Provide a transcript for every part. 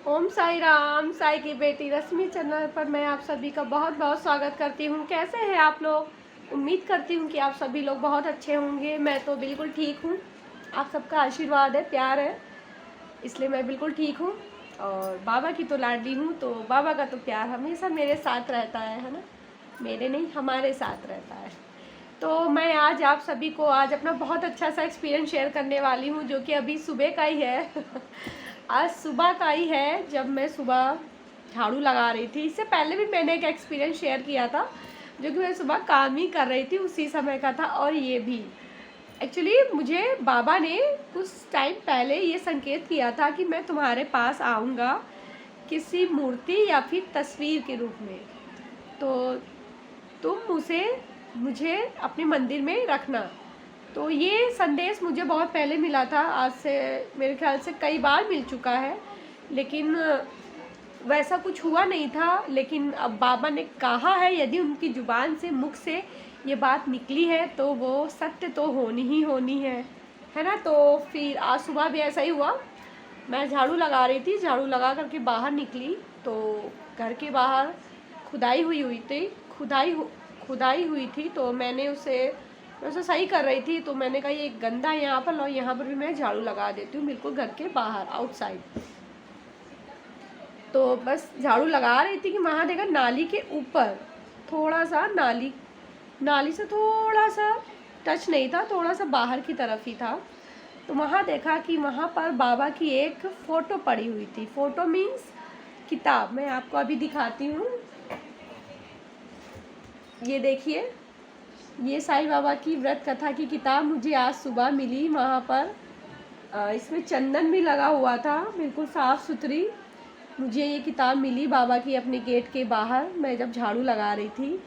ओम साई राम। साई की बेटी रश्मि चैनल पर मैं आप सभी का बहुत बहुत स्वागत करती हूँ। कैसे हैं आप लोग? उम्मीद करती हूँ कि आप सभी लोग बहुत अच्छे होंगे। मैं तो बिल्कुल ठीक हूँ। आप सबका आशीर्वाद है, प्यार है, इसलिए मैं बिल्कुल ठीक हूँ। और बाबा की तो लाडली हूँ, तो बाबा का तो प्यार हमेशा मेरे साथ रहता है ना। मेरे नहीं, हमारे साथ रहता है। तो मैं आज आप सभी को आज अपना बहुत अच्छा सा एक्सपीरियंस शेयर करने वाली हूँ, जो कि अभी सुबह का ही है। आज सुबह का ही है, जब मैं सुबह झाड़ू लगा रही थी। इससे पहले भी मैंने एक एक्सपीरियंस शेयर किया था, जो कि मैं सुबह काम ही कर रही थी, उसी समय का था। और ये भी एक्चुअली मुझे बाबा ने कुछ टाइम पहले ये संकेत किया था कि मैं तुम्हारे पास आऊँगा किसी मूर्ति या फिर तस्वीर के रूप में, तो तुम उसे मुझे अपने मंदिर में रखना। तो ये संदेश मुझे बहुत पहले मिला था, आज से मेरे ख्याल से कई बार मिल चुका है, लेकिन वैसा कुछ हुआ नहीं था। लेकिन अब बाबा ने कहा है, यदि उनकी ज़ुबान से, मुख से ये बात निकली है तो वो सत्य तो होनी ही होनी है ना। तो फिर आज सुबह भी ऐसा ही हुआ। मैं झाड़ू लगा रही थी, झाड़ू लगा करके बाहर निकली तो घर के बाहर खुदाई हुई थी, खुदाई हुई थी। तो मैंने उसे सही कर रही थी, तो मैंने कहा ये गंदा है यहाँ पर, लो यहाँ पर भी मैं झाड़ू लगा देती हूँ, बिल्कुल घर के बाहर आउटसाइड। तो बस झाड़ू लगा रही थी कि वहाँ देखा नाली के ऊपर थोड़ा सा, नाली से थोड़ा सा टच नहीं था, थोड़ा सा बाहर की तरफ ही था। तो वहाँ देखा कि वहाँ पर बाबा की एक फ़ोटो पड़ी हुई थी। फ़ोटो मीन्स किताब। मैं आपको अभी दिखाती हूँ, ये देखिए, ये साईं बाबा की व्रत कथा की किताब मुझे आज सुबह मिली। वहाँ पर इसमें चंदन भी लगा हुआ था, बिल्कुल साफ़ सुथरी मुझे ये किताब मिली बाबा की अपने गेट के बाहर। मैं जब झाड़ू लगा रही थी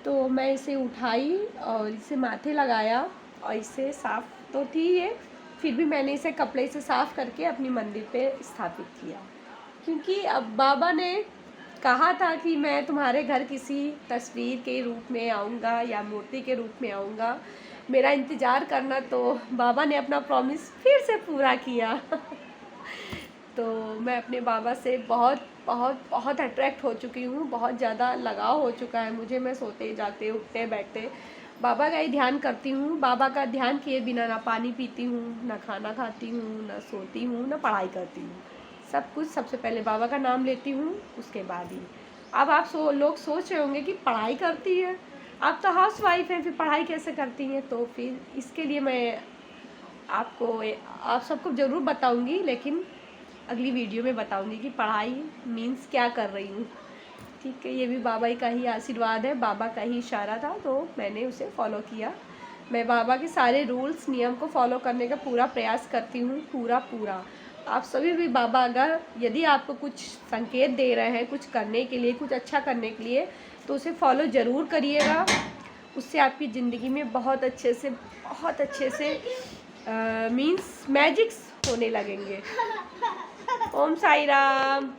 तो मैं इसे उठाई और इसे माथे लगाया, और इसे साफ़ तो थी ये, फिर भी मैंने इसे कपड़े से साफ़ करके अपनी मंदिर पे स्थापित किया। क्योंकि अब बाबा ने कहा था कि मैं तुम्हारे घर किसी तस्वीर के रूप में आऊँगा या मूर्ति के रूप में आऊँगा, मेरा इंतज़ार करना। तो बाबा ने अपना प्रॉमिस फिर से पूरा किया। तो मैं अपने बाबा से बहुत बहुत बहुत अट्रैक्ट हो चुकी हूँ, बहुत ज़्यादा लगाव हो चुका है मुझे। मैं सोते जाते उठते बैठते बाबा का ही ध्यान करती हूँ। बाबा का ध्यान किए बिना ना पानी पीती हूँ, ना खाना खाती हूँ, ना सोती हूँ, ना पढ़ाई करती हूँ। सब कुछ सबसे पहले बाबा का नाम लेती हूँ, उसके बाद ही। अब आप लोग सोच रहे होंगे कि पढ़ाई करती है, आप तो हाउस वाइफ हैं, फिर पढ़ाई कैसे करती हैं? तो फिर इसके लिए मैं आप सबको ज़रूर बताऊँगी, लेकिन अगली वीडियो में बताऊंगी कि पढ़ाई मीन्स क्या कर रही हूँ। ठीक है, ये भी बाबा का ही आशीर्वाद है, बाबा का ही इशारा था, तो मैंने उसे फॉलो किया। मैं बाबा के सारे रूल्स नियम को फॉलो करने का पूरा प्रयास करती हूँ, पूरा। आप सभी भी बाबा अगर यदि आपको कुछ संकेत दे रहे हैं कुछ करने के लिए, कुछ अच्छा करने के लिए, तो उसे फॉलो ज़रूर करिएगा। उससे आपकी ज़िंदगी में बहुत अच्छे से मीन्स मैजिक्स होने लगेंगे। ओम साई राम।